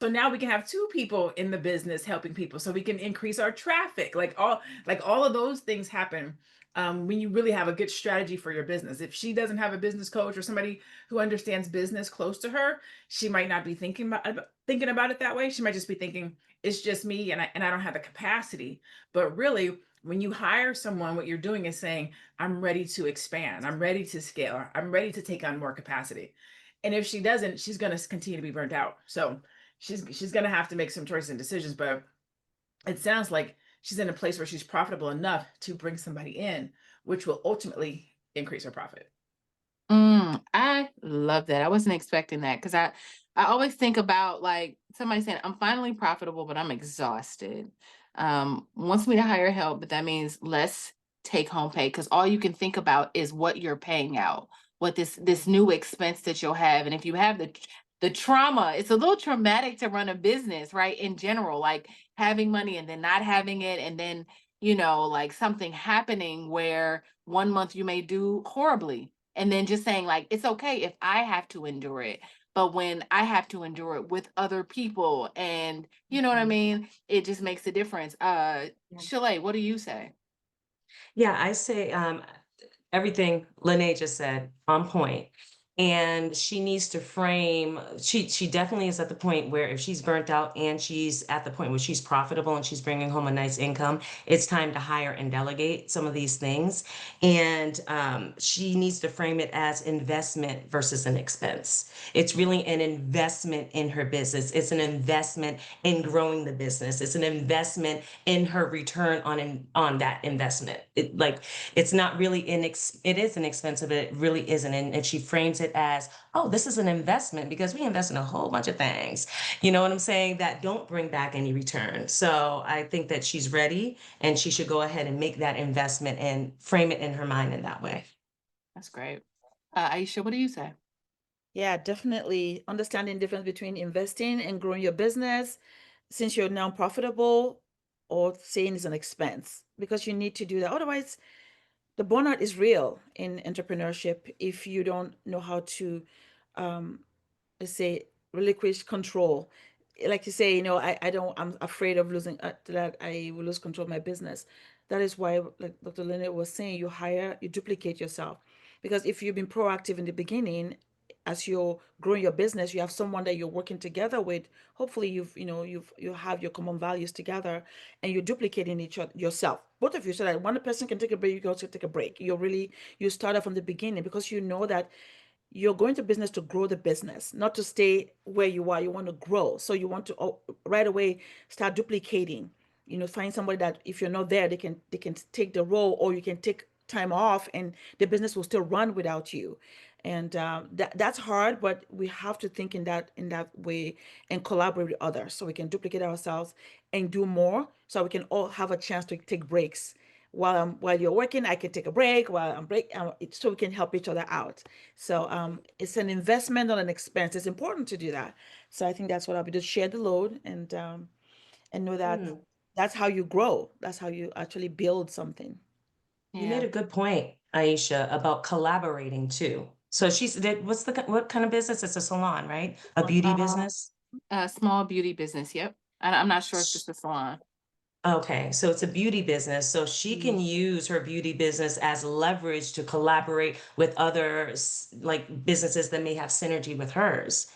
So now we can have 2 people in the business helping people, so we can increase our traffic. Like all of those things happen, when you really have a good strategy for your business. If she doesn't have a business coach or somebody who understands business close to her, she might not be thinking about it that way. She might just be thinking, "It's just me, and I don't have the capacity." But really, when you hire someone, what you're doing is saying, "I'm ready to expand. I'm ready to scale. I'm ready to take on more capacity." And if she doesn't, she's gonna continue to be burnt out. So she's gonna have to make some choices and decisions, but it sounds like she's in a place where she's profitable enough to bring somebody in, which will ultimately increase her profit. I love that. I wasn't expecting that because I always think about like somebody saying, I'm finally profitable, but I'm exhausted. Wants me to hire help, but that means less take home pay because all you can think about is what you're paying out, what this new expense that you'll have. And if you have the trauma, it's a little traumatic to run a business, right? In general, like having money and then not having it, and then like something happening where one month you may do horribly and then just saying like it's okay if I have to endure it, but when I have to endure it with other people, and you know what I Mhm. mean, it just makes a difference. Yeah. Chalet, what do you say? Yeah, I say everything Lene just said on point. And she needs to frame, she definitely is at the point where if she's burnt out and she's at the point where she's profitable and she's bringing home a nice income, it's time to hire and delegate some of these things. And she needs to frame it as investment versus an expense. It's really an investment in her business. It's an investment in growing the business. It's an investment in her return on that investment. It's not really it is inexpensive, but it really isn't. And she frames it as, oh, this is an investment because we invest in a whole bunch of things. You know what I'm saying? That don't bring back any return. So I think that she's ready and she should go ahead and make that investment and frame it in her mind in that way. That's great. Aisha, what do you say? Yeah, definitely understanding the difference between investing and growing your business since you're now profitable or saying it's an expense because you need to do that. Otherwise, the burnout is real in entrepreneurship if you don't know how to um, let's say relinquish control. Like you say, I don't, I'm afraid of losing that I will lose control of my business. That is why, like Dr. Leonard was saying, you duplicate yourself. Because if you've been proactive in the beginning, as you're growing your business, you have someone that you're working together with. Hopefully you have your common values together, and you're duplicating each other yourself, both of you, so that one person can take a break, you can also take a break. You start off from the beginning because you know that you're going to business to grow the business, not to stay where you are. You want to grow. So you want to right away start duplicating. Find somebody that if you're not there, they can take the role, or you can take time off, and the business will still run without you. And that's hard, but we have to think in that way and collaborate with others so we can duplicate ourselves and do more, so we can all have a chance to take breaks while you're working. I can take a break while I'm so we can help each other out. So it's an investment, not an expense. It's important to do that. So I think that's what I'll be, to share the load, and know that Mm, that's how you grow. That's how you actually build something. you made Yeah. a good point, Aisha, about collaborating too. So what kind of business? It's a salon, right? A beauty Uh, business? small beauty business. Yep. I'm not sure if it's a salon. Okay, so it's a beauty business. So she Mm. can use her beauty business as leverage to collaborate with other like businesses that may have synergy with hers.